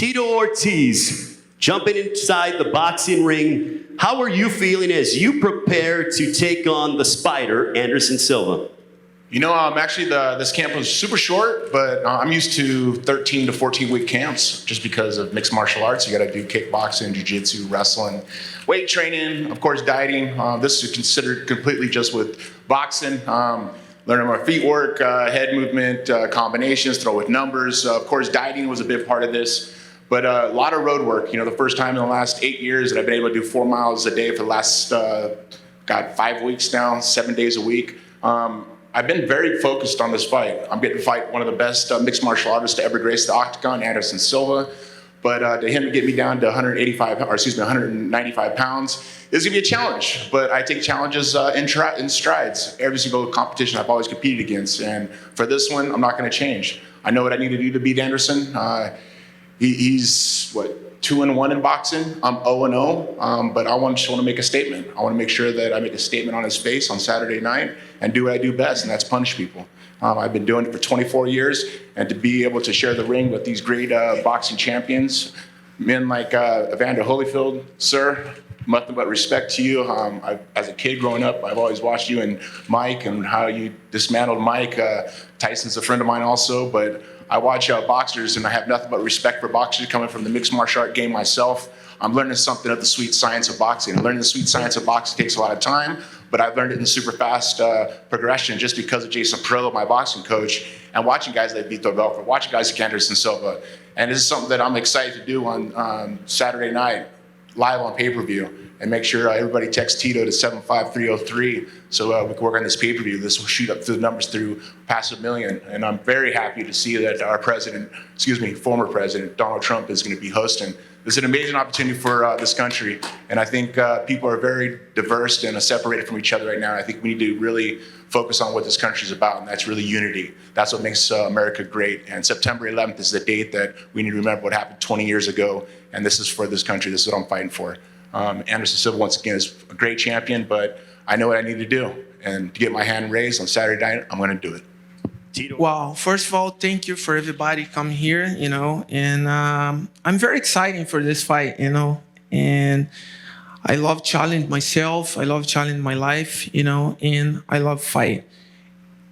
Tito Ortiz, jumping inside the boxing ring. How are you feeling as you prepare to take on the Spider, Anderson Silva? You know, actually this camp was super short, but I'm used to 13 to 14-week camps just because of mixed martial arts. You got to do kickboxing, jiu-jitsu, wrestling, weight training, of course, dieting. This is considered completely just with boxing. Learning my feet work, head movement, combinations, throw with numbers. Of course, dieting was a big part of this. But a lot of road work. You know, the first time in the last 8 years that I've been able to do 4 miles a day for the last, 5 weeks now, 7 days a week. I've been very focused on this fight. I'm getting to fight one of the best mixed martial artists to ever grace the octagon, Anderson Silva. But to him to get me down to 195 pounds is gonna be a challenge. But I take challenges in strides. Every single competition I've always competed against. And for this one, I'm not gonna change. I know what I need to do to beat Anderson. He's, 2-1 in boxing. I'm 0-0, but I just want to make a statement. I want to make sure that I make a statement on his face on Saturday night and do what I do best, and that's punish people. I've been doing it for 24 years, and to be able to share the ring with these great boxing champions, men like Evander Holyfield, sir, nothing but respect to you. As a kid growing up, I've always watched you and Mike and how you dismantled Mike. Tyson's a friend of mine also, but I watch boxers, and I have nothing but respect for boxers coming from the mixed martial art game myself. I'm learning something of the sweet science of boxing. And learning the sweet science of boxing takes a lot of time, but I've learned it in super fast progression just because of Jason Perillo, my boxing coach, and watching guys like Vitor Belfort, watching guys like Anderson Silva. And this is something that I'm excited to do on Saturday night, live on pay-per-view, and make sure everybody texts Tito to 75303 so we can work on this pay-per-view. This will shoot up the numbers through past 1 million. And I'm very happy to see that our former president, Donald Trump, is going to be hosting. This is an amazing opportunity for this country. And I think people are very diverse and separated from each other right now. I think we need to really focus on what this country is about, and that's really unity. That's what makes America great. And September 11th is the date that we need to remember what happened 20 years ago. And this is for this country. This is what I'm fighting for. Anderson Silva, once again, is a great champion, but I know what I need to do. And to get my hand raised on Saturday night, I'm going to do it. Tito. Well, first of all, thank you for everybody coming here, and I'm very excited for this fight, and I love challenging myself. I love challenging my life, and I love fight.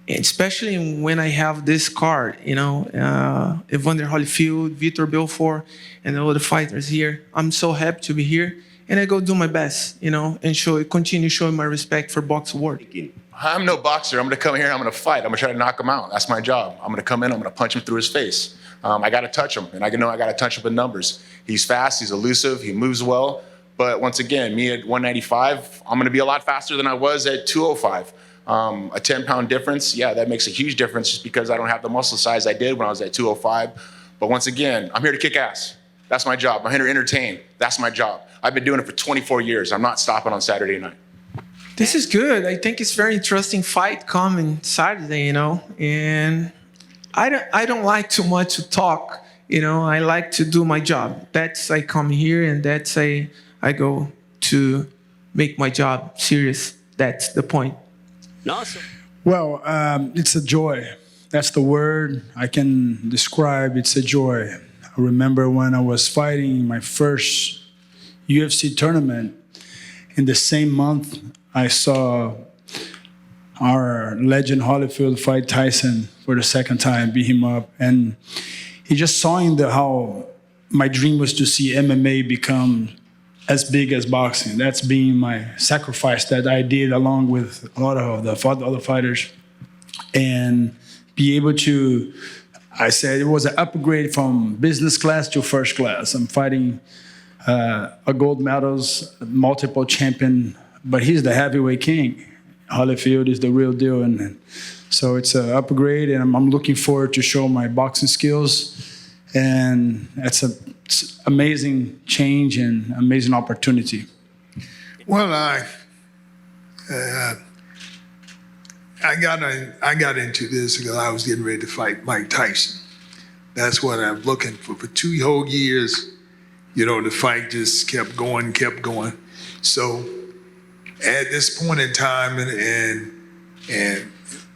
Especially when I have this card, Evander Holyfield, Vitor Belfort, and all the fighters here. I'm so happy to be here. And I go do my best, and continue showing my respect for box world. I'm no boxer. I'm going to come here and I'm going to fight. I'm going to try to knock him out. That's my job. I'm going to come in, I'm going to punch him through his face. I got to touch him, and I know I got to touch him in numbers. He's fast, he's elusive, he moves well. But once again, me at 195, I'm going to be a lot faster than I was at 205. A 10-pound difference, yeah, that makes a huge difference just because I don't have the muscle size I did when I was at 205. But once again, I'm here to kick ass. That's my job. I'm here to entertain. That's my job. I've been doing it for 24 years. I'm not stopping on Saturday night. This is good. I think it's very interesting fight coming Saturday, and I don't like too much to talk, I like to do my job. That's I come here, and that's I go to make my job serious. That's the point. Awesome. Well, it's a joy. That's the word I can describe. It's a joy. I remember when I was fighting my first UFC tournament, in the same month, I saw our legend Holyfield fight Tyson for the second time, beat him up. And he just saw how my dream was to see MMA become as big as boxing. That's being my sacrifice that I did along with a lot of the other fighters. And be able to, I said it was an upgrade from business class to first class. I'm fighting a gold medals, multiple champion, but he's the heavyweight king. Holyfield is the real deal. And so it's an upgrade, and I'm looking forward to show my boxing skills. And it's an amazing change and amazing opportunity. Well, I got into this because I was getting ready to fight Mike Tyson. That's what I'm looking for. For 2 whole years, the fight just kept going. So at this point in time, and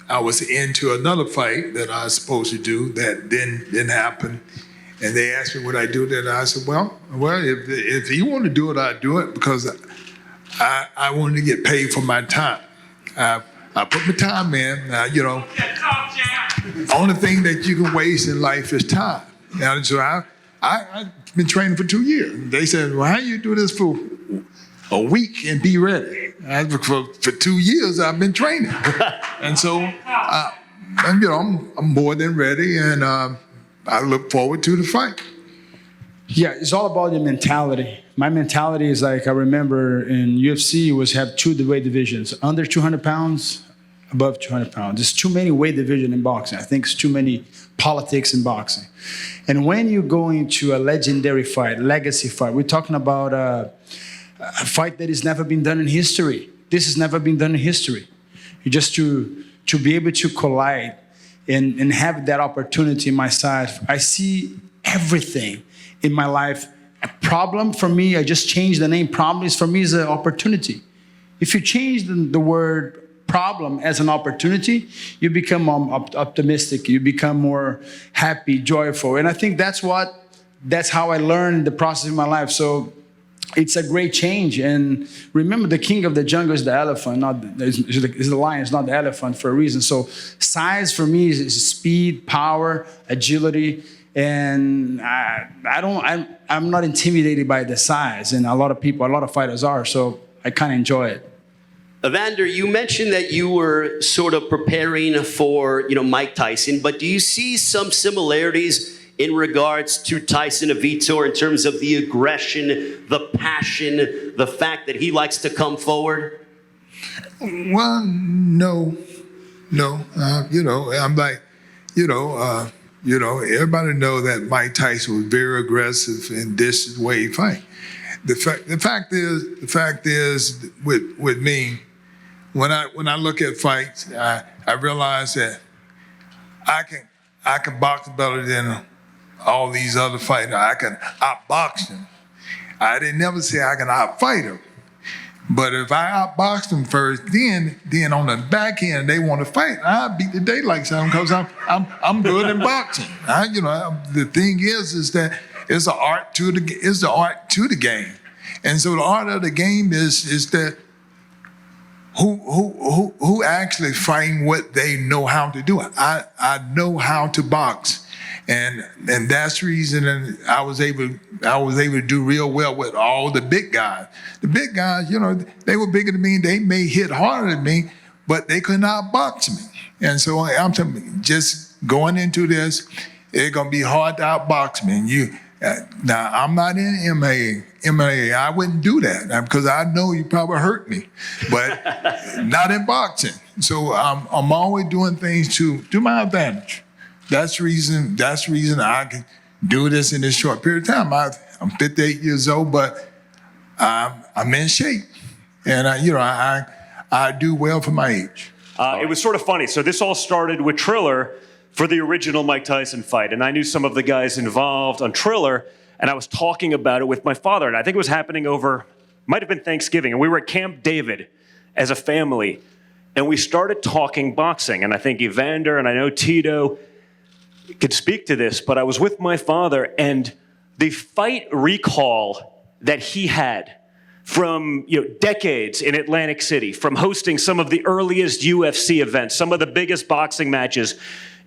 I was into another fight that I was supposed to do that didn't happen. And they asked me would I do that, and I said, well, if you want to do it, I'll do it because I wanted to get paid for my time. I put my time in. Only thing that you can waste in life is time. And so I've been training for 2 years. They said, well, how you do this for a week and be ready? For 2 years, I've been training. And so, I'm more than ready, and I look forward to the fight. Yeah, it's all about your mentality. My mentality is like, I remember in UFC have two weight divisions, under 200 pounds, above 200 pounds. There's too many weight divisions in boxing. I think it's too many politics in boxing. And when you go into a legendary fight, legacy fight, we're talking about a fight that has never been done in history. This has never been done in history. You just to be able to collide and have that opportunity in my side. I see everything in my life. A problem for me, I just changed the name. Problem is for me is an opportunity. If you change the word problem as an opportunity, you become more optimistic. You become more happy, joyful. And I think that's how I learned the process of my life. So it's a great change. And remember, the king of the jungle is the elephant, is the lion, it's not the elephant for a reason. So size for me is speed, power, agility. And I'm not intimidated by the size. And a lot of fighters are. So I kind of enjoy it. Evander, you mentioned that you were sort of preparing for, Mike Tyson, but do you see some similarities in regards to Tyson and Vitor in terms of the aggression, the passion, the fact that he likes to come forward? Well, no. I'm like, everybody know that Mike Tyson was very aggressive, and this is the way he fight. The fact is, with me, when I look at fights, I realize that I can box better than all these other fighters. I can outbox them. I didn't never say I can outfight them. But if I outbox them first, then on the back end they want to fight. I beat the daylights out of them because I'm good in boxing. The thing is that it's the art to the game, and so the art of the game is that who actually fighting what they know how to do. I know how to box. And that's the reason I was able to do real well with all the big guys. The big guys, they were bigger than me. They may hit harder than me, but they could not box me. And so I'm telling you, just going into this, it's gonna be hard to outbox me. And now I'm not in MMA. I wouldn't do that because I know you probably hurt me, but not in boxing. So I'm always doing things to my advantage. That's the reason I can do this in this short period of time. I'm 58 years old, but I'm in shape, and I do well for my age. It was sort of funny. So this all started with Triller for the original Mike Tyson fight, and I knew some of the guys involved on Triller, and I was talking about it with my father, and I think it was happening might have been Thanksgiving, and we were at Camp David as a family, and we started talking boxing, and I think Evander and I know Tito could speak to this, but I was with my father, and the fight recall that he had from decades in Atlantic City, from hosting some of the earliest UFC events, some of the biggest boxing matches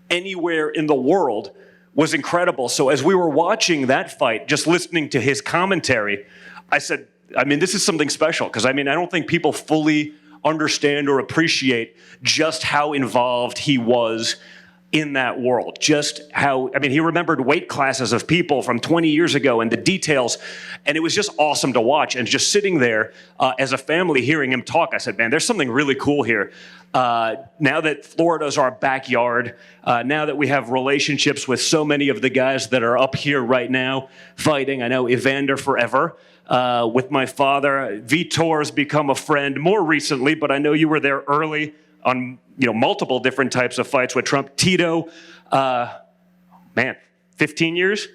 anywhere in the world, was incredible. So as we were watching that fight, just listening to his commentary, I said, this is something special, because I don't think people fully understand or appreciate just how involved he was in that world. Just how, he remembered weight classes of people from 20 years ago and the details, and it was just awesome to watch. And just sitting there as a family hearing him talk, I said, man, there's something really cool here. Now that Florida's our backyard, now that we have relationships with so many of the guys that are up here right now fighting, I know Evander forever, with my father, Vitor's become a friend more recently, but I know you were there early on multiple different types of fights with Trump. Tito, 15 years?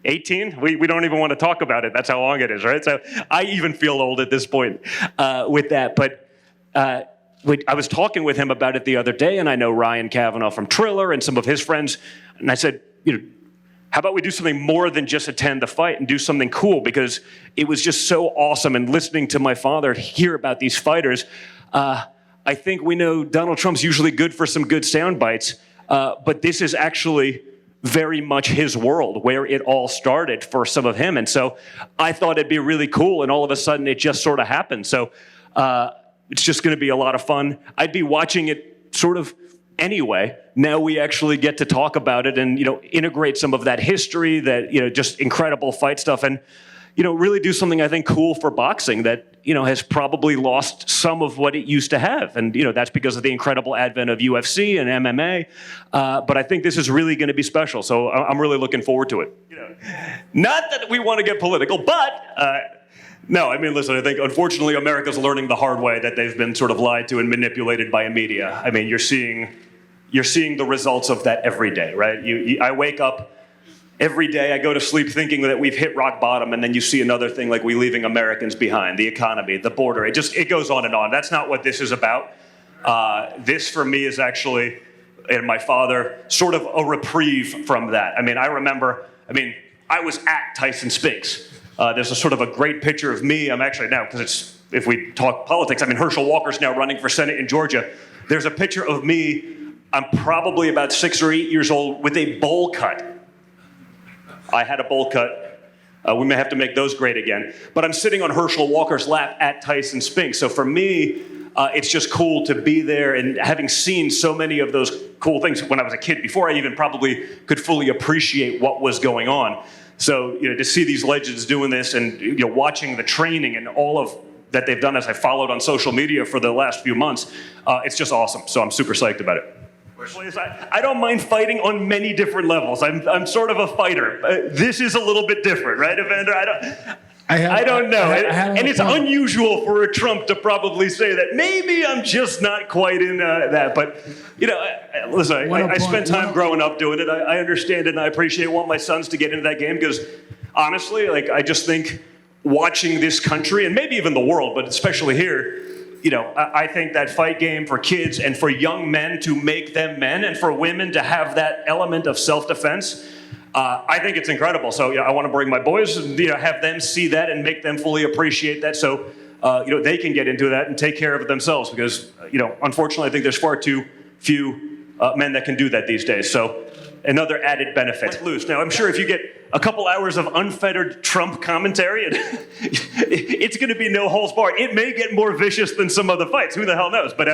18? We don't even want to talk about it. That's how long it is, right? So I even feel old at this point with that. But I was talking with him about it the other day, and I know Ryan Kavanaugh from Triller and some of his friends, and I said, how about we do something more than just attend the fight and do something cool? Because it was just so awesome. And listening to my father hear about these fighters, I think we know Donald Trump's usually good for some good sound bites, but this is actually very much his world, where it all started for some of him. And so I thought it'd be really cool, and all of a sudden it just sort of happened. So it's just going to be a lot of fun. I'd be watching it sort of anyway. Now we actually get to talk about it and, integrate some of that history, that, just incredible fight stuff, and, really do something, I think, cool for boxing that, has probably lost some of what it used to have. And, that's because of the incredible advent of UFC and MMA. But I think this is really going to be special. So I'm really looking forward to it. Not that we want to get political, but no, I mean, listen, I think unfortunately America's learning the hard way that they've been sort of lied to and manipulated by a media. I mean, you're seeing the results of that every day, right? I wake up every day, I go to sleep thinking that we've hit rock bottom, and then you see another thing like we leaving Americans behind, the economy, the border. It goes on and on. That's not what this is about. This for me is actually, and my father, sort of a reprieve from that. I mean, I was at Tyson Spinks. There's a sort of a great picture of me. I'm actually now, because if we talk politics, Herschel Walker's now running for Senate in Georgia. There's a picture of me. I'm probably about 6 or 8 years old with a bowl cut. I had a bowl cut. We may have to make those great again. But I'm sitting on Herschel Walker's lap at Tyson Spinks. So for me, it's just cool to be there, and having seen so many of those cool things when I was a kid, before I even probably could fully appreciate what was going on. So, to see these legends doing this, and watching the training and all of that they've done, as I followed on social media for the last few months, it's just awesome. So I'm super psyched about it. I don't mind fighting on many different levels. I'm sort of a fighter. This is a little bit different, right, Evander? I don't know. And it's unusual for a Trump to probably say that. Maybe I'm just not quite in that. But, listen, I spent time growing up doing it. I understand it, and I appreciate it. I want my sons to get into that game, because, honestly, I just think watching this country, and maybe even the world, but especially here, I think that fight game for kids and for young men to make them men, and for women to have that element of self-defense, I think it's incredible. So I want to bring my boys and have them see that and make them fully appreciate that, so they can get into that and take care of it themselves. Because unfortunately, I think there's far too few men that can do that these days. So another added benefit. Loose. Now I'm sure if you get a couple hours of unfettered Trump commentary, it's going to be no holds barred. It may get more vicious than some of the fights. Who the hell knows? But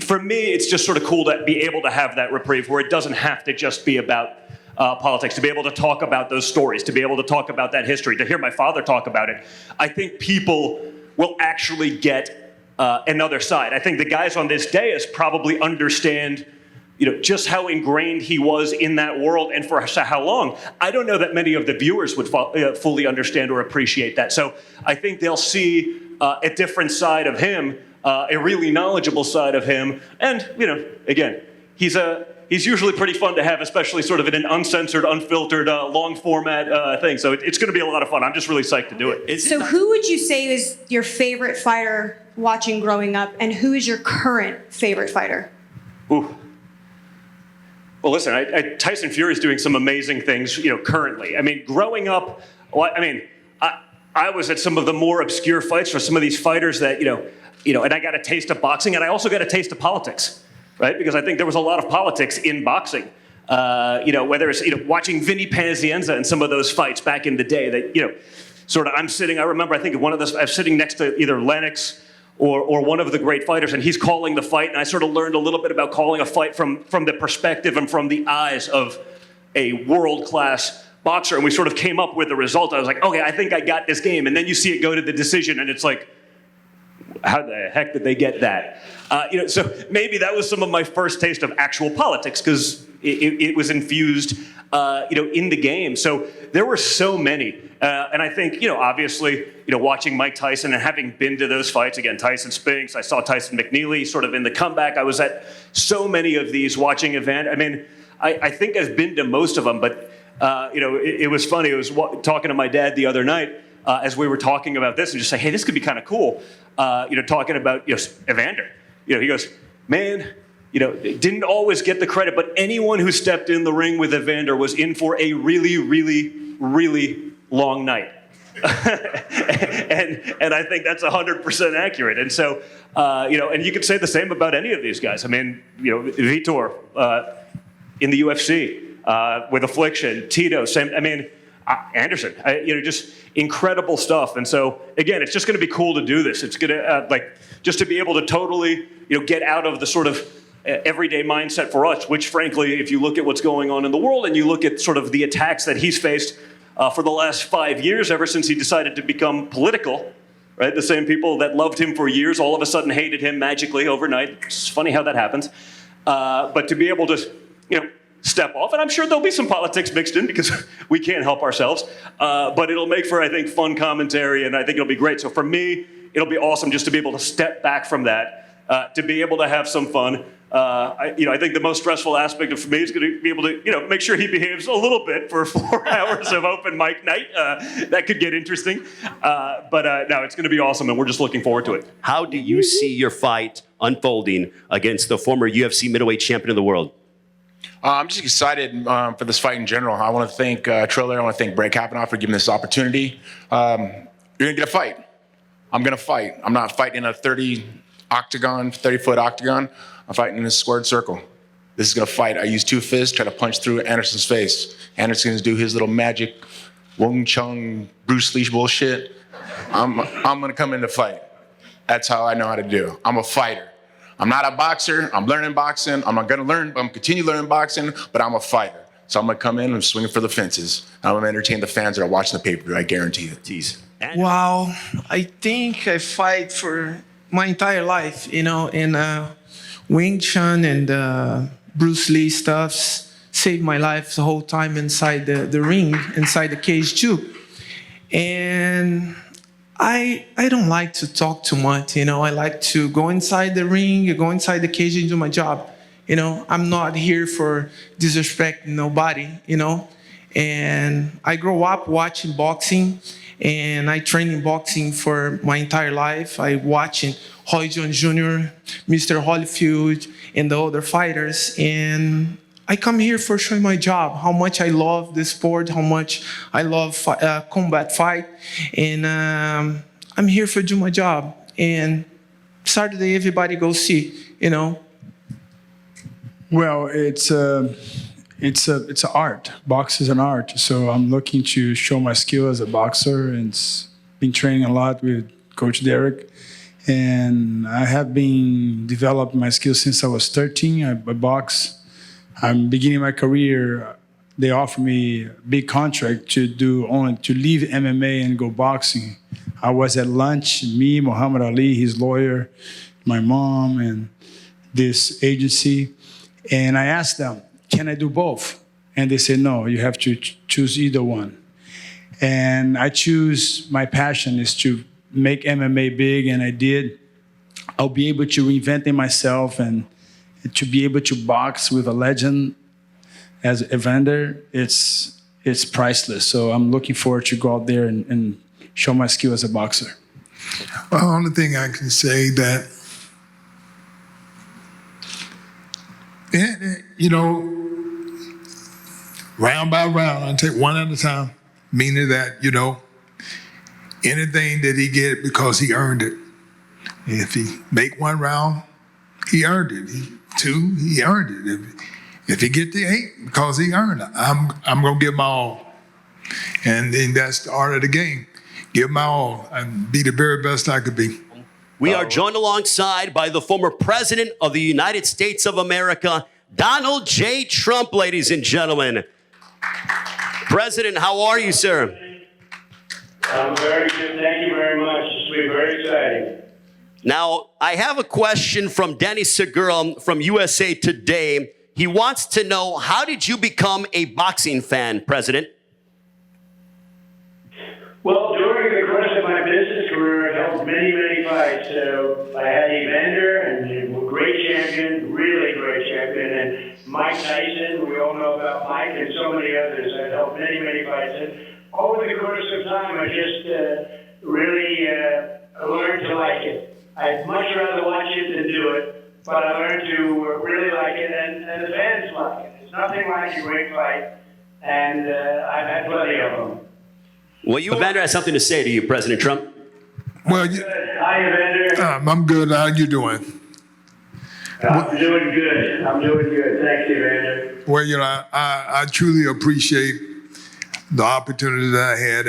for me, it's just sort of cool to be able to have that reprieve where it doesn't have to just be about politics, to be able to talk about those stories, to be able to talk about that history, to hear my father talk about it. I think people will actually get another side. I think the guys on this dais probably understand just how ingrained he was in that world and for how long. I don't know that many of the viewers would fully understand or appreciate that. So I think they'll see a different side of him, a really knowledgeable side of him. And, again, he's usually pretty fun to have, especially sort of in an uncensored, unfiltered, long format thing. So it's going to be a lot of fun. I'm just really psyched to do it. So who would you say is your favorite fighter watching growing up, and who is your current favorite fighter? Ooh. Well, listen, Tyson Fury is doing some amazing things, currently. Growing up, I was at some of the more obscure fights for some of these fighters that, and I got a taste of boxing, and I also got a taste of politics, right? Because I think there was a lot of politics in boxing. Whether it's, watching Vinny Pazienza and some of those fights back in the day that, I remember, I think one of those, I'm sitting next to either Lennox or one of the great fighters, and he's calling the fight, and I sort of learned a little bit about calling a fight from the perspective and from the eyes of a world-class boxer, and we sort of came up with the result. I was like, okay, I think I got this game, and then you see it go to the decision, and it's like, how the heck did they get that? So maybe that was some of my first taste of actual politics, because it was infused, in the game. So there were so many. And I think, obviously, watching Mike Tyson and having been to those fights, again, Tyson Spinks, I saw Tyson McNeely sort of in the comeback. I was at so many of these watching Evander. I think I've been to most of them, but, it was funny. I was talking to my dad the other night as we were talking about this and just saying, hey, this could be kind of cool, talking about Evander. He goes, man, didn't always get the credit, but anyone who stepped in the ring with Evander was in for a really, really, really long night. and I think that's 100% accurate. And so, and you could say the same about any of these guys. I mean, Vitor in the UFC with Affliction, Tito, same. I mean, Anderson, just incredible stuff. And so, again, it's just going to be cool to do this. It's going to just to be able to totally, get out of the sort of everyday mindset for us, which, frankly, if you look at what's going on in the world and you look at sort of the attacks that he's faced for the last 5 years, ever since he decided to become political, right? The same people that loved him for years all of a sudden hated him magically overnight. It's funny how that happens. But to be able to, step off, and I'm sure there'll be some politics mixed in because we can't help ourselves, but it'll make for, I think, fun commentary, and I think it'll be great. So for me, it'll be awesome just to be able to step back from that, to be able to have some fun. I think the most stressful aspect for me is going to be able to, make sure he behaves a little bit for 4 hours of open mic night. That could get interesting, but no, it's going to be awesome, and we're just looking forward to it. How do you see your fight unfolding against the former UFC middleweight champion of the world? I'm just excited for this fight in general. I want to thank Triller. I want to thank Brett Kavanaugh for giving this opportunity. You're going to get a fight. I'm going to fight. I'm not fighting in a 30-foot octagon. I'm fighting in a squared circle. This is going to fight. I use 2 fists, try to punch through Anderson's face. Anderson's going to do his little magic Wong Chung, Bruce Lee bullshit. I'm going to come in to fight. That's how I know how to do. I'm a fighter. I'm not a boxer. I'm learning boxing. I'm going to continue learning boxing, but I'm a fighter. So I'm going to come in and swing for the fences. I'm going to entertain the fans that are watching the pay-per-view. I guarantee it. Tease. Wow, I think I fight for my entire life, in Wing Chun and Bruce Lee stuffs saved my life the whole time inside the ring, inside the cage too. And I don't like to talk too much, I like to go inside the ring, go inside the cage and do my job. I'm not here for disrespecting nobody, And I grew up watching boxing, and I trained in boxing for my entire life. I watching Roy Jones Jr., Mr. Holyfield, and the other fighters. And I come here for showing my job, how much I love the sport, how much I love combat fight. And I'm here for do my job. And Saturday, everybody go see, Well, it's an art. Box is an art. So I'm looking to show my skill as a boxer, and been training a lot with Coach Derek. And I have been developing my skills since I was 13. I box. I'm beginning my career. They offered me a big contract to leave MMA and go boxing. I was at lunch, me, Muhammad Ali, his lawyer, my mom, and this agency. And I asked them, can I do both? And they said, no, you have to choose either one. And I choose, my passion is to make MMA big, and I did. I'll be able to reinvent myself and to be able to box with a legend as Evander, it's priceless. So I'm looking forward to go out there and show my skill as a boxer. Well, the only thing I can say that, round by round, I take one at a time, meaning that, anything that he get because he earned it. If he make one round, he earned it. Two, he earned it. If he get the 8, because he earned it, I'm gonna give my all. And then that's the art of the game. Give my all and be the very best I could be. We are joined alongside by the former president of the United States of America, Donald J. Trump, ladies and gentlemen. President, how are you, sir? I'm very good. Thank you very much. This will be very exciting. Now, I have a question from Danny Segura from USA Today. He wants to know, how did you become a boxing fan, President? Well, during the course of my business career, I held many, many fights. So I had Evander, and a great champion, really great champion, and Mike Tyson. We all know about Mike, and so many others. I've held many, many fights. And over the course of time, I just really learned to like it. I'd much rather watch it than do it. but I learned to really like it, and the fans like it. It's nothing like a great fight, and I've had plenty of them. Well, Evander has something to say to you, President Trump. Well, Good. Hi, Evander. I'm good. How you doing? I'm doing good. I'm doing good. Thanks, Evander. Well, I truly appreciate the opportunity that I had,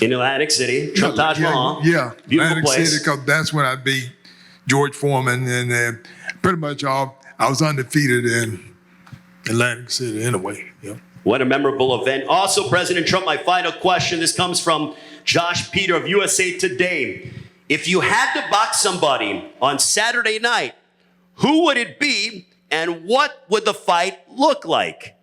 In Atlantic City, Trump Taj Mahal. Yeah, Beautiful Atlantic place. City, because that's when I beat George Foreman, and pretty much I was undefeated in Atlantic City anyway. Yeah. What a memorable event. Also, President Trump, my final question. This comes from Josh Peter of USA Today. If you had to box somebody on Saturday night, who would it be, and what would the fight look like?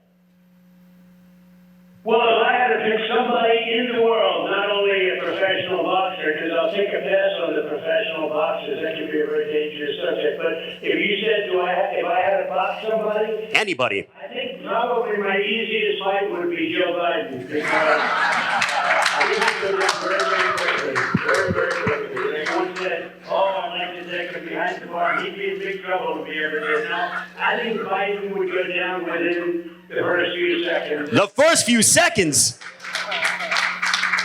Well, if I had to pick somebody in the world, not only a professional boxer, because I'll take a pass on the professional boxers. That can be a very dangerous subject. But if you said, if I had to box somebody, Anybody. I think probably my easiest fight would be Joe Biden, because I think he goes up very, very quickly. Very, very quickly. They once said, I'd like to take him behind the bar. He'd be in big trouble if he ever did. Now, I think Biden would go down within the first few seconds. The first few seconds.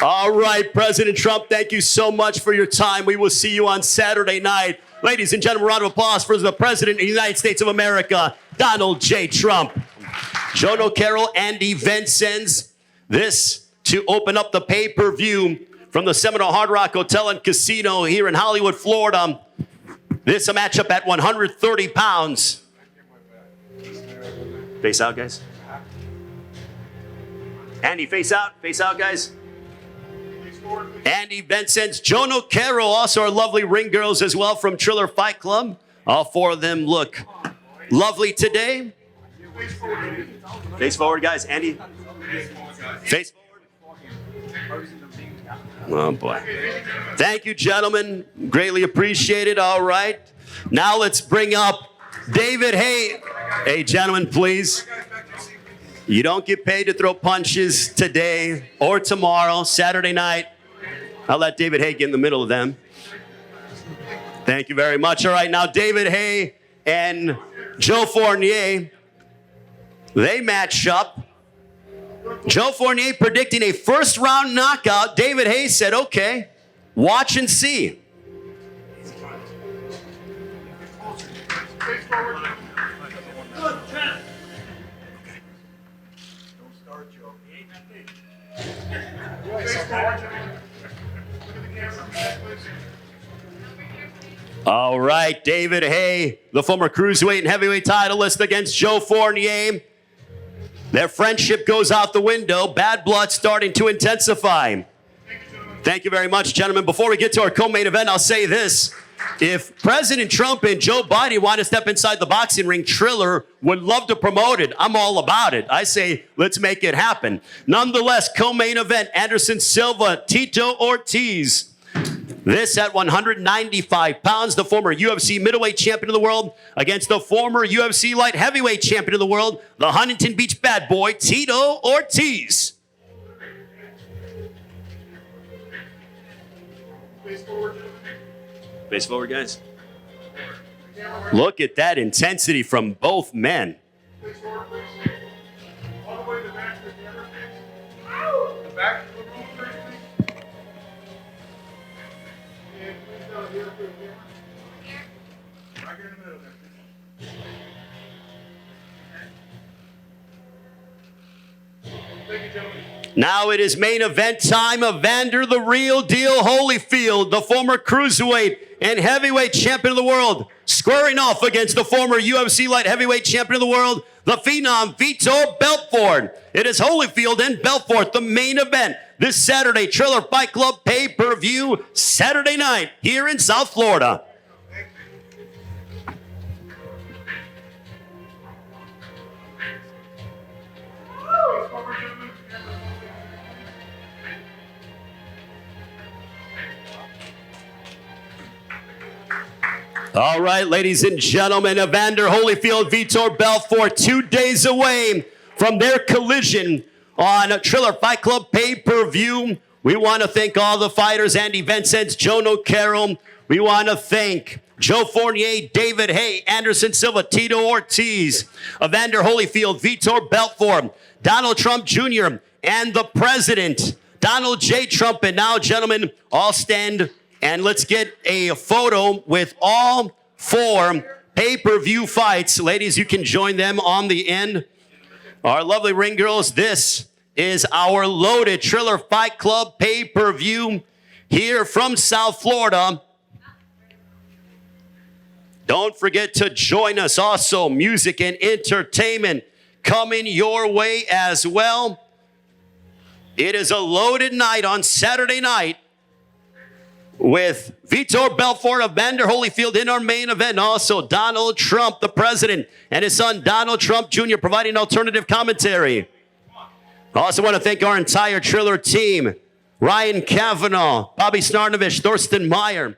All right, President Trump, thank you so much for your time. We will see you on Saturday night. Ladies and gentlemen, round of applause for the President of the United States of America, Donald J. Trump. Jono Carroll, Andy Vincenz. This to open up the pay-per-view from the Seminole Hard Rock Hotel and Casino here in Hollywood, Florida. This a matchup at 130 pounds. Face out, guys. Andy, face out, guys. Andy Vincenz, Jono Carroll, also our lovely ring girls as well from Triller Fight Club. All four of them look lovely today. Face forward, guys. Andy, face forward. Oh, boy. Thank you, gentlemen. Greatly appreciated. All right. Now let's bring up David Hay. Hey, gentlemen, please. You don't get paid to throw punches today or tomorrow, Saturday night. I'll let David Hay get in the middle of them. Thank you very much. All right, now David Hay and Joe Fournier, they match up. Joe Fournier predicting a first-round knockout. David Hay said, okay, watch and see. All right, David Hay, the former cruiserweight and heavyweight titleist against Joe Fournier. Their friendship goes out the window. Bad blood starting to intensify. Thank you very much, gentlemen. Before we get to our co-main event, I'll say this. If President Trump and Joe Biden want to step inside the boxing ring, Triller would love to promote it. I'm all about it. I say, let's make it happen. Nonetheless, co-main event, Anderson Silva, Tito Ortiz. This at 195 pounds, the former UFC middleweight champion of the world against the former UFC light heavyweight champion of the world, the Huntington Beach bad boy, Tito Ortiz. Face forward, guys. Look at that intensity from both men. All the way to the back of the camera. The back of the room, please. And please down here for the camera. Right here in the middle there. Thank you, gentlemen. Now it is main event time. Evander the Real Deal Holyfield, the former cruiserweight and heavyweight champion of the world, squaring off against the former UFC light heavyweight champion of the world, the phenom Vitor Belfort. It is Holyfield and Belfort, the main event this Saturday, Triller Fight Club pay-per-view, Saturday night here in South Florida. All right, ladies and gentlemen, Evander Holyfield, Vitor Belfort, 2 days away from their collision on Triller Fight Club pay-per-view. We want to thank all the fighters, Andy Vincenz, Jono Carroll, We want to thank Joe Fournier, David Hay, Anderson Silva, Tito Ortiz, Evander Holyfield, Vitor Belfort, Donald Trump Jr., and the President, Donald J. Trump. And now, gentlemen, all stand and let's get a photo with all 4 pay-per-view fights. Ladies, you can join them on the end. Our lovely ring girls, this is our loaded Triller Fight Club pay-per-view here from South Florida. Don't forget to join us. Also, music and entertainment coming your way as well. It is a loaded night on Saturday night with Vitor Belfort, Evander Holyfield in our main event. Also, Donald Trump, the President, and his son, Donald Trump Jr., providing alternative commentary. I also want to thank our entire Triller team. Ryan Kavanaugh, Bobby Snarnovich, Thorsten Meyer,